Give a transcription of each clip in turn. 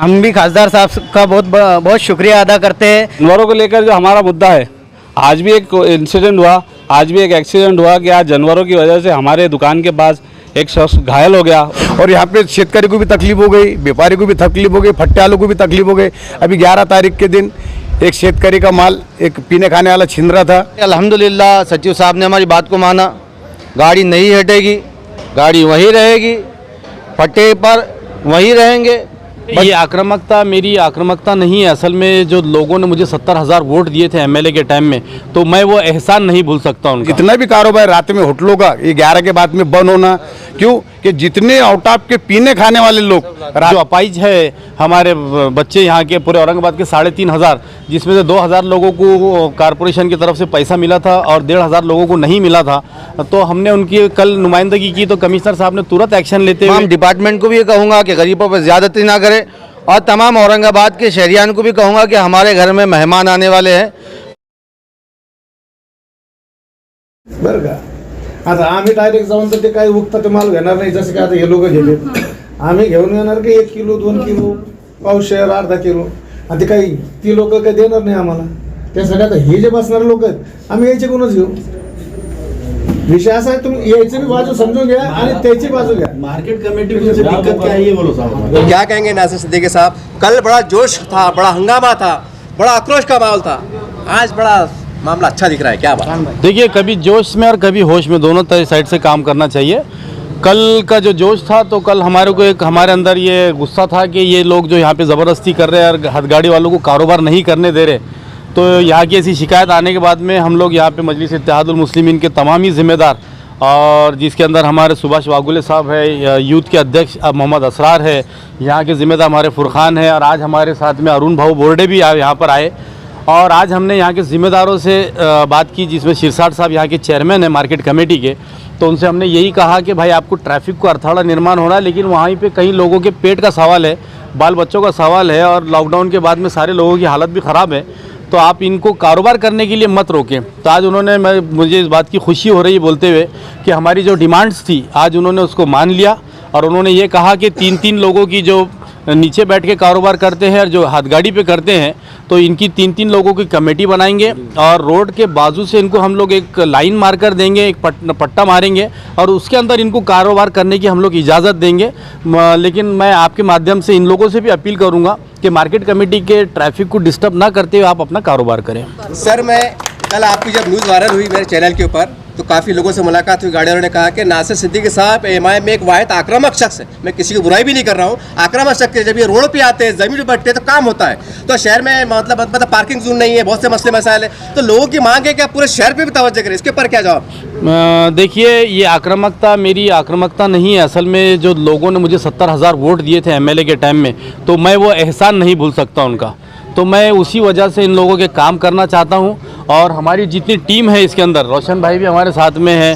हम भी खासदार साहब का बहुत शुक्रिया अदा करते हैं। जानवरों को लेकर जो हमारा मुद्दा है, आज भी एक इंसिडेंट हुआ, आज भी एक एक्सीडेंट हुआ कि आज जानवरों की वजह से हमारे दुकान के पास एक शख्स घायल हो गया। और यहाँ पे शेतकारी को भी तकलीफ हो गई, व्यापारी को भी तकलीफ हो गई, फट्टे वालों को भी तकलीफ हो गई। अभी 11 तारीख के दिन एक शेतकारी का माल एक पीने खाने वाला छीन रहा था। अल्हम्दुलिल्लाह सचिव साहब ने हमारी बात को माना, गाड़ी नहीं हटेगी, गाड़ी वहीं रहेगी, फट्टे पर वहीं रहेंगे। ये आक्रामकता मेरी आक्रामकता नहीं है, असल में जो लोगों ने मुझे 70,000 वोट दिए थे एमएलए के टाइम में, तो मैं वो एहसान नहीं भूल सकता उनका। जितना भी कारोबार रात में होटलों का ये 11 के बाद में बंद होना, क्यों कि जितने आउट ऑफ के पीने खाने वाले लोग जो अपाइज है हमारे बच्चे यहाँ के पूरे औरंगाबाद के 3,500, जिसमें से 2,000 लोगों को कारपोरेशन की तरफ से पैसा मिला था और 1,500 लोगों को नहीं मिला था, तो हमने उनकी कल नुमाइंदगी की, तो कमिश्नर साहब ने तुरंत एक्शन लेते हुए डिपार्टमेंट को भी ये कहूँगा कि गरीबों पर ज़्यादती ना करे, और तमाम औरंगाबाद के शहरियान को भी कहूँगा कि हमारे घर में मेहमान आने वाले हैं। बरं का आता आम्ही डायरेक्ट जाऊन तर ते काही उगता माल घेणार नाही, जसे काय आता हे लोक गेले, आम्ही घेऊन येणार की 1 किलो 2 किलो पावशेर अर्धा किलो, आणि ते काही ती लोक काही देणार नाही आम्हाला। त्यासाठी आता हे जे बसणारे लोक आहेत आम्ही यायचे कोणच घेऊ। विषय असा आहे, तुम्ही यायची भी बाजू समझून घ्या आणि त्याची बाजू घ्या। मार्केट कमेटी में दिक्कत क्या है ये बोलो साहब। क्या कहेंगे नासिर सिद्दीकी साहब? कल बड़ा जोश था, बड़ा हंगामा था, बड़ा आक्रोश का माहौल था, आज बड़ा मामला अच्छा दिख रहा है, क्या बात? देखिए, कभी जोश में और कभी होश में, दोनों साइड से काम करना चाहिए। कल का जो जोश था, तो कल हमारे को एक हमारे अंदर ये गुस्सा था कि ये लोग जो यहाँ पे ज़बरदस्ती कर रहे हैं और हथगाड़ी वालों को कारोबार नहीं करने दे रहे, तो यहाँ की ऐसी शिकायत आने के बाद में हम लोग यहाँ पे मजलिस इत्तेहादुल मुस्लिमीन के तमाम ही ज़िम्मेदार, और जिसके अंदर हमारे सुभाष वागुले साहब है, यूथ के अध्यक्ष मोहम्मद असरार है, यहाँ के ज़िम्मेदार हमारे फुरखान है, और आज हमारे साथ में अरुण भाऊ बोर्डे भी यहाँ पर आए। और आज हमने यहाँ के ज़िम्मेदारों से बात की, जिसमें शिरसाट साहब यहाँ के चेयरमैन हैं मार्केट कमेटी के, तो उनसे हमने यही कहा कि भाई आपको ट्रैफिक को अड़थड़ा निर्माण हो रहा है, लेकिन वहीं पे कई लोगों के पेट का सवाल है, बाल बच्चों का सवाल है, और लॉकडाउन के बाद में सारे लोगों की हालत भी ख़राब है, तो आप इनको कारोबार करने के लिए मत रोकें। तो आज उन्होंने मुझे इस बात की खुशी हो रही है बोलते हुए कि हमारी जो डिमांड्स थी आज उन्होंने उसको मान लिया, और उन्होंने ये कहा कि 3-3 लोगों की जो नीचे बैठ के कारोबार करते हैं और जो हाथगाड़ी पे करते हैं, तो इनकी 3-3 लोगों की कमेटी बनाएंगे, और रोड के बाजू से इनको हम लोग एक लाइन मार्कर देंगे, एक पट्टा मारेंगे, और उसके अंदर इनको कारोबार करने की हम लोग इजाज़त देंगे। लेकिन मैं आपके माध्यम से इन लोगों से भी अपील करूँगा कि मार्केट कमेटी के ट्रैफिक को डिस्टर्ब ना करते हुए आप अपना कारोबार करें। सर, मैं कल आपकी जब न्यूज़ वायरल हुई मेरे चैनल के ऊपर, तो काफ़ी लोगों से मुलाकात हुई, गाड़ी वालों ने कहा कि नासिर सिद्दीकी साहब एमआईएम में एक वाहिद आक्रामक शख्स है। मैं किसी की बुराई भी नहीं कर रहा हूँ, आक्रामक शख्स है। जब ये रोड पे आते हैं, ज़मीन पे बैठते हैं, तो काम होता है। तो शहर में मतलब पार्किंग जोन नहीं है, बहुत से मसले मसाइल है, तो लोगों की मांग है कि आप पूरे शहर पे भी तवज्जो करें। इसके ऊपर क्या जवाब? देखिए, ये आक्रामकता मेरी आक्रामकता नहीं है, असल में जो लोगों ने मुझे 70,000 वोट दिए थे एमएलए के टाइम में, तो मैं वो एहसान नहीं भूल सकता उनका, तो मैं उसी वजह से इन लोगों के काम करना चाहता हूं। और हमारी जितनी टीम है इसके अंदर, रोशन भाई भी हमारे साथ में है,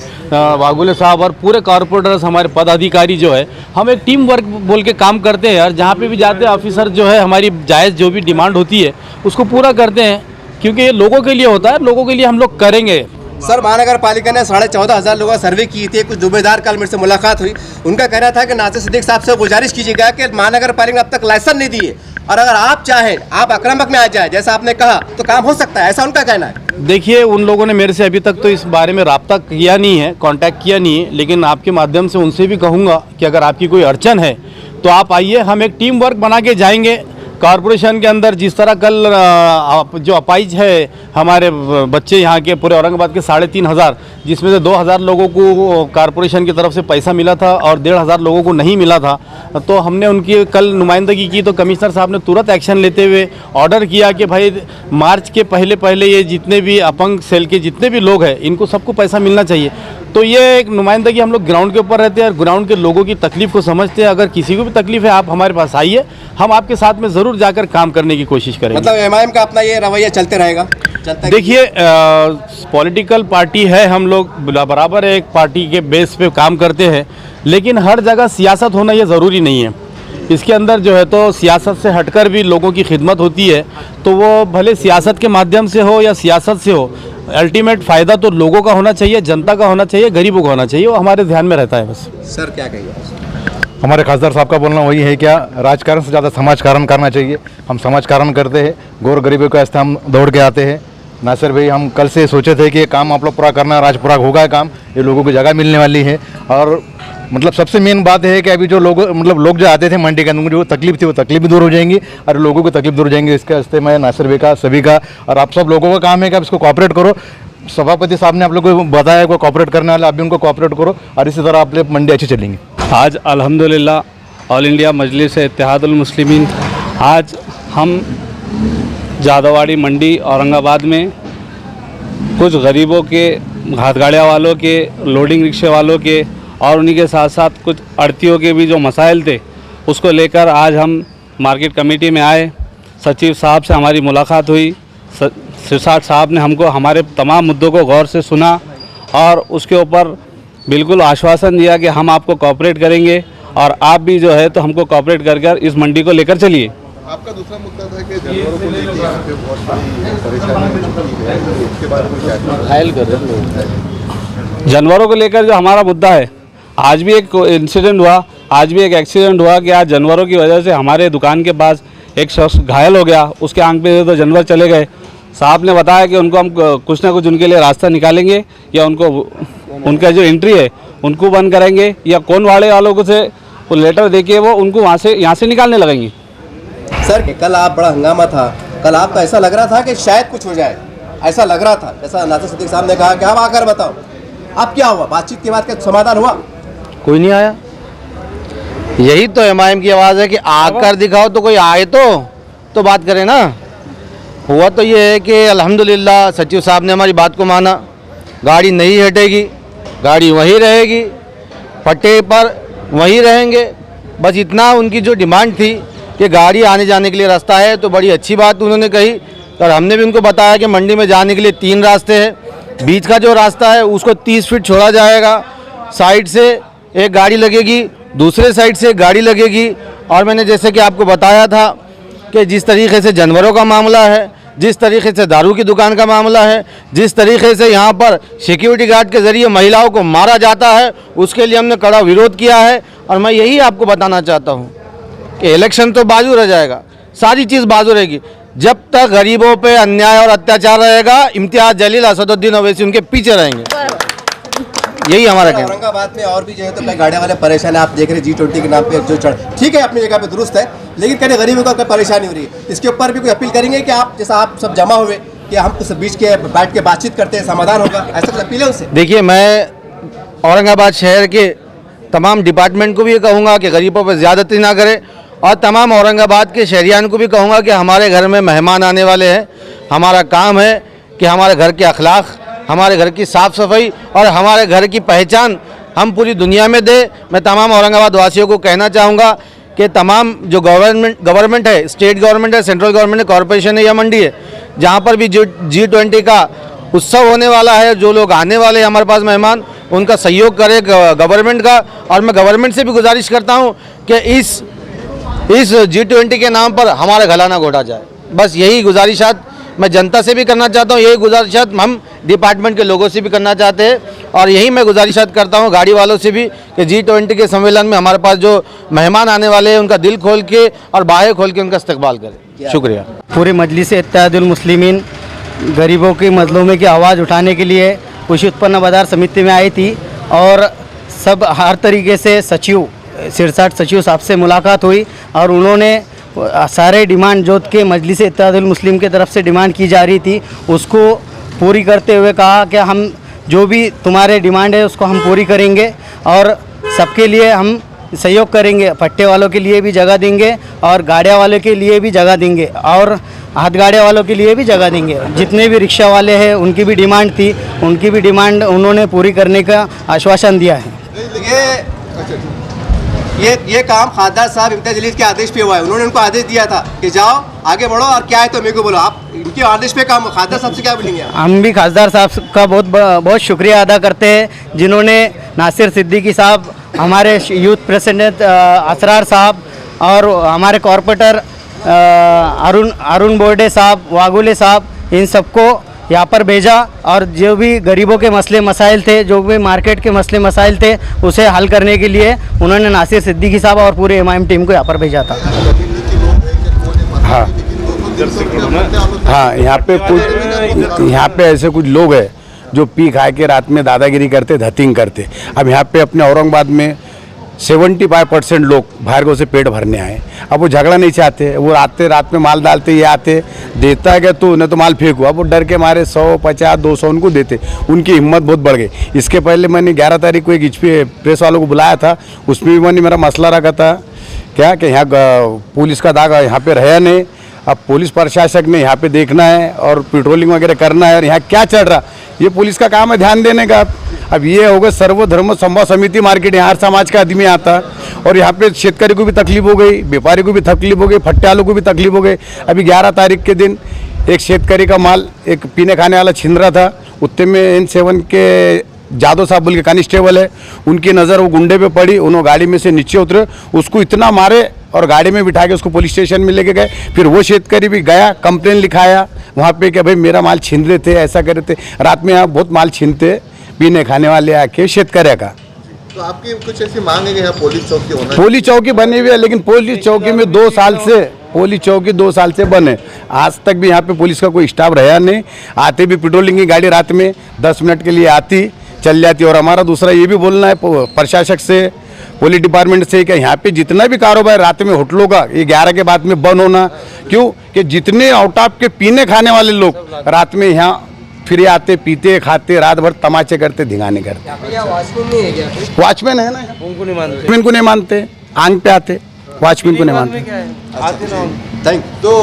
वागुले साहब और पूरे कॉर्पोरेटर्स, हमारे पदाधिकारी जो है, हम एक टीम वर्क बोल के काम करते हैं, और जहां पे भी जाते हैं ऑफिसर जो है हमारी जायज़ जो भी डिमांड होती है उसको पूरा करते हैं, क्योंकि ये लोगों के लिए होता है, लोगों के लिए हम लोग करेंगे। सर, महानगर पालिका ने 14,500 लोगों का सर्वे की थी, कुछ जुम्मेदार कल मेरे से मुलाकात हुई, उनका कहना था कि नासिर सिद्दीकी साहब से गुजारिश कीजिएगा कि महानगर पालिका ने अब तक लाइसेंस नहीं दिए, और अगर आप चाहें आप आक्रामक में आ जाए जैसा आपने कहा, तो काम हो सकता है, ऐसा उनका कहना है। देखिए, उन लोगों ने मेरे से अभी तक तो इस बारे में रब्ता किया नहीं है, कांटेक्ट किया नहीं है, लेकिन आपके माध्यम से उनसे भी कहूँगा कि अगर आपकी कोई अड़चन है तो आप आइए, हम एक टीम वर्क बना के जाएंगे कॉरपोरेशन के अंदर। जिस तरह कल जो अपाइज है हमारे बच्चे यहाँ के पूरे औरंगाबाद के 3,500, जिसमें से 2,000 लोगों को कॉरपोरेशन की तरफ से पैसा मिला था और 1,500 लोगों को नहीं मिला था, तो हमने उनकी कल नुमाइंदगी की, तो कमिश्नर साहब ने तुरंत एक्शन लेते हुए ऑर्डर किया कि भाई मार्च के पहले ये जितने भी अपंग सेल के जितने भी लोग हैं इनको सबको पैसा मिलना चाहिए। तो ये एक नुमाइंदगी, हम लोग ग्राउंड के ऊपर रहते हैं और ग्राउंड के लोगों की तकलीफ़ को समझते हैं। अगर किसी को भी तकलीफ़ है आप हमारे पास आइए, हम आपके साथ में ज़रूर जाकर काम करने की कोशिश करेंगे। मतलब एमआईएम का अपना ये रवैया चलते रहेगा? देखिए, पॉलिटिकल पार्टी है, हम लोग बराबर एक पार्टी के बेस पे काम करते हैं, लेकिन हर जगह सियासत होना ये ज़रूरी नहीं है। इसके अंदर जो है तो सियासत से हटकर भी लोगों की खिदमत होती है, तो वो भले सियासत के माध्यम से हो या सियासत से हो, अल्टीमेट फ़ायदा तो लोगों का होना चाहिए, जनता का होना चाहिए, गरीबों का होना चाहिए, वो हमारे ध्यान में रहता है बस। सर, क्या कहिए? हमारे खासदार साहब का बोलना वही है, क्या राजकारण से ज़्यादा समाजकारण करना चाहिए। हम समाजकारण करते हैं, गौर गरीबों के वास्ते हम दौड़ के आते हैं। नासिर भाई, हम कल से सोचे थे कि ये काम आप लोग पूरा करना, आज पूरा होगा काम, ये लोगों को जगह मिलने वाली है। और मतलब सबसे मेन बात है कि अभी जो लोग जो आते थे मंडी के अंदर, जो तकलीफ थी वो तकलीफ भी दूर हो जाएंगी और लोगों की तकलीफ दूर हो जाएंगी। इसके वास्ते मैं नासिर भाई का, सभी का और आप सब लोगों का काम है कि आप इसको कोऑपरेट करो। सभापति साहब ने आप लोगों को बताया को कोऑपरेट करने वाले, आप भी उनको कोऑपरेट करो और इसी तरह आप मंडी अच्छी चलेंगी। आज अल्हम्दुलिल्लाह ऑल इंडिया मजलिस इत्तेहादुल मुस्लिमीन, आज हम जादवाड़ी मंडी औरंगाबाद में कुछ गरीबों के, हाथ गाड़ियाँ वालों के, लोडिंग रिक्शे वालों के और उन्हीं के साथ साथ कुछ आड़तियों के भी जो मसाइल थे उसको लेकर आज हम मार्केट कमेटी में आए। सचिव साहब से हमारी मुलाकात हुई। सिरसाट साहब ने हमको हमारे तमाम मुद्दों को गौर से सुना और उसके ऊपर बिल्कुल आश्वासन दिया कि हम आपको कोऑपरेट करेंगे और आप भी जो है तो हमको कोऑपरेट कर इस मंडी को लेकर चलिए। आपका दूसरा मुद्दा था कि जानवरों को लेकर यहाँ पे बहुत बड़ी परेशानी हो चुकी है, तो इसके बारे में क्या घायल कर रहे हैं? जानवरों को लेकर जो हमारा मुद्दा है, आज भी एक इंसिडेंट हुआ, आज भी एक एक्सीडेंट हुआ कि आज जानवरों की वजह से हमारे दुकान के पास एक शख्स घायल हो गया। उसके आंख पे तो जानवर चले गए। साहब ने बताया कि उनको हम कुछ ना कुछ उनके लिए रास्ता निकालेंगे या उनको उनका जो एंट्री है उनको बंद करेंगे या कौन वाले वालों को से वो लेटर देके वो उनको वहाँ से यहाँ से निकालने लगेंगे। सर कल आप बड़ा हंगामा था, कल आपको ऐसा लग रहा था कि शायद कुछ हो जाए, ऐसा लग रहा था, जैसा नासिर सिद्दीकी साहब ने कहा कि आप आकर बताओ अब क्या हुआ, बातचीत के बाद क्या समाधान हुआ? कोई नहीं आया। यही तो एमआईएम की आवाज़ है कि आकर दिखाओ, तो कोई आए तो बात करें ना। हुआ तो ये है कि अल्हम्दुलिल्लाह सचिव साहब ने हमारी बात को माना, गाड़ी नहीं हटेगी, गाड़ी वहीं रहेगी, पट्टे पर वहीं रहेंगे। बस इतना उनकी जो डिमांड थी कि गाड़ी आने जाने के लिए रास्ता है, तो बड़ी अच्छी बात उन्होंने कही। और हमने भी उनको बताया कि मंडी में जाने के लिए 3 रास्ते हैं, बीच का जो रास्ता है उसको 30 फीट छोड़ा जाएगा, साइड से एक गाड़ी लगेगी, दूसरे साइड से एक गाड़ी लगेगी। और मैंने जैसे कि आपको बताया था कि जिस तरीके से जानवरों का मामला है, जिस तरीके से दारू की दुकान का मामला है, जिस तरीके से यहाँ पर सिक्योरिटी गार्ड के ज़रिए महिलाओं को मारा जाता है, उसके लिए हमने कड़ा विरोध किया है। और मैं यही आपको बताना चाहता हूँ कि इलेक्शन तो बाजू रह जाएगा, सारी चीज़ बाजू रहेगी, जब तक गरीबों पे अन्याय और अत्याचार रहेगा इम्तियाज़ जलील, असदुद्दीन ओवैसी उनके पीछे रहेंगे। यही हमारा कहना। औरंगाबाद में और भी जो है तो कई गाड़ियाँ वाले परेशान है, आप देख रहे हैं G20 के नाम पे जो चढ़, ठीक है अपनी जगह पे दुरुस्त है, लेकिन कहीं गरीबों को कोई परेशानी हो रही है। इसके ऊपर भी कोई अपील करेंगे कि आप जैसा आप सब जमा हुए कि हम उस बीच के बैठ के बातचीत करते हैं, समाधान होगा, ऐसा कुछ अपील है उससे? देखिए, मैं औरंगाबाद शहर के तमाम डिपार्टमेंट को भी ये कहूँगा कि गरीबों पर ज़्यादती ना करें और तमाम औरंगाबाद के शहरियान को भी कहूँगा कि हमारे घर में मेहमान आने वाले हैं, हमारा काम है कि हमारे घर के अखलाक, हमारे घर की साफ़ सफाई और हमारे घर की पहचान हम पूरी दुनिया में दे। मैं तमाम औरंगाबाद वासियों को कहना चाहूँगा कि तमाम जो गवर्नमेंट है, स्टेट गवर्नमेंट है, सेंट्रल गवर्नमेंट है, कॉरपोरेशन है या मंडी है, जहाँ पर भी G20 का उत्सव होने वाला है, जो लोग आने वाले हैं हमारे पास मेहमान, उनका सहयोग करे गवर्नमेंट का। और मैं गवर्नमेंट से भी गुजारिश करता हूँ कि इस G20 के नाम पर हमारा गला ना घोटा जाए। बस यही गुजारिशात मैं जनता से भी करना चाहता हूँ, यही गुजारिशात हम डिपार्टमेंट के लोगों से भी करना चाहते हैं। और यही मैं गुजारिशात करता हूँ गाड़ी वालों से भी कि G20 के सम्मेलन में हमारे पास जो मेहमान आने वाले हैं उनका दिल खोल के और बाहें खोल के उनका इस्तकबाल करें। शुक्रिया। पूरे मजलिस इत्तेहादुल मुस्लिमीन गरीबों की मजलूमों की आवाज़ उठाने के लिए कृषि उत्पन्न बाजार समिति में आई थी और सब हर तरीके से सिरसाट सचिव साहब से मुलाकात हुई और उन्होंने सारे डिमांड जो के मजलिस इत्तेहादुल मुस्लिम की तरफ से डिमांड की जा रही थी उसको पूरी करते हुए कहा कि हम जो भी तुम्हारे डिमांड है उसको हम पूरी करेंगे और सबके लिए हम सहयोग करेंगे, पट्टे वालों के लिए भी जगह देंगे और गाड़ियाँ वालों के लिए भी जगह देंगे और हाथ गाड़ियाँ वालों के लिए भी जगह देंगे। जितने भी रिक्शा वाले हैं उनकी भी डिमांड थी, उनकी भी डिमांड उन्होंने पूरी करने का आश्वासन दिया है। ये काम खासदार साहब इम्तियाज़ जलील के आदेश पे हुआ है, उन्होंने उनको आदेश दिया था कि जाओ आगे बढ़ो और क्या है तो मेरे को बोलो। आप इनके आदेश पे काम, खासदार साहब से क्या बोलेंगे? हम भी खासदार साहब का बहुत शुक्रिया अदा करते हैं जिन्होंने नासिर सिद्दीकी साहब, हमारे यूथ प्रेसिडेंट असरार साहब और हमारे कॉरपोरेटर अरुण बोर्डे साहब, वागुले साहब, इन सबको यहाँ पर भेजा और जो भी गरीबों के मसले मसाइल थे, जो भी मार्केट के मसले मसाइल थे, उसे हल करने के लिए उन्होंने नासिर सिद्दीकी साहब और पूरे एमआईएम टीम को यहाँ पर भेजा था। हाँ हाँ, यहाँ पे ऐसे कुछ लोग हैं जो पी खा के रात में दादागिरी करते, धतिंग करते। अब यहाँ पे अपने औरंगाबाद में 75% लोग बाहर को से पेट भरने आए। अब वो झगड़ा नहीं चाहते, वो आते रात में माल डालते, ये आते देता है क्या तू, नहीं तो माल फेंको। अब वो डर के मारे 100, 50, 200 उनको देते। उनकी हिम्मत बहुत बढ़ गई। इसके पहले मैंने 11 तारीख को एक HP प्रेस वालों को बुलाया था, उसमें भी मैंने मेरा मसला रखा था क्या कि यहाँ पुलिस का दाग यहाँ पे रहा नहीं। अब पुलिस प्रशासक ने यहाँ पे देखना है और पेट्रोलिंग वगैरह करना है, और यहाँ क्या चल रहा ये पुलिस का काम है ध्यान देने का। अब ये होगा सर्वधर्म संभाव समिति मार्केट, यहाँ हर समाज का आदमी आता, और यहाँ पे शेतकारी को भी तकलीफ हो गई, व्यापारी को भी तकलीफ हो गई, फट्टे वालों को भी तकलीफ हो गई। अभी 11 तारीख के दिन एक शेतकारी का माल एक पीने खाने वाला छीन रहा था, उत्ते में N7 के जादव साहब बोल के कांस्टेबल है, उनकी नज़र वो गुंडे पे पड़ी, उन्होंने गाड़ी में से नीचे उतरे, उसको इतना मारे और गाड़ी में बिठा के उसको पुलिस स्टेशन में लेके गए। फिर वो शेतकारी भी गया, कंप्लेन लिखाया वहाँ पे कि भाई मेरा माल छीन रहे थे, ऐसा कर रहे थे। रात में यहाँ बहुत माल छीनते पीने खाने वाले आके शेतकरी का। तो आपकी कुछ ऐसी मांग है कि यहाँ पुलिस चौकी होना? पुलिस चौकी बनी हुई है, लेकिन पुलिस चौकी में 2 साल से पुलिस चौकी 2 साल से बने, आज तक भी यहाँ पे पुलिस का कोई स्टाफ रहा नहीं। आते भी पेट्रोलिंग की गाड़ी रात में 10 मिनट के लिए आती चल जाती। और हमारा दूसरा ये भी बोलना है प्रशासक से, पुलिस डिपार्टमेंट से कि यहाँ पे जितना भी कारोबार रात में होटलों का ये 11 के बाद में बंद होना। क्यों कि जितने आउट ऑफ के पीने खाने वाले लोग रात में यहाँ फिर आते, पीते, खाते, रात भर तमाचे करते, धिंगाने करते। वॉचमैन है ना, वॉचमैन को नहीं मानते, आंग पे आते, वॉचमैन को नहीं मानते। थैंक। तो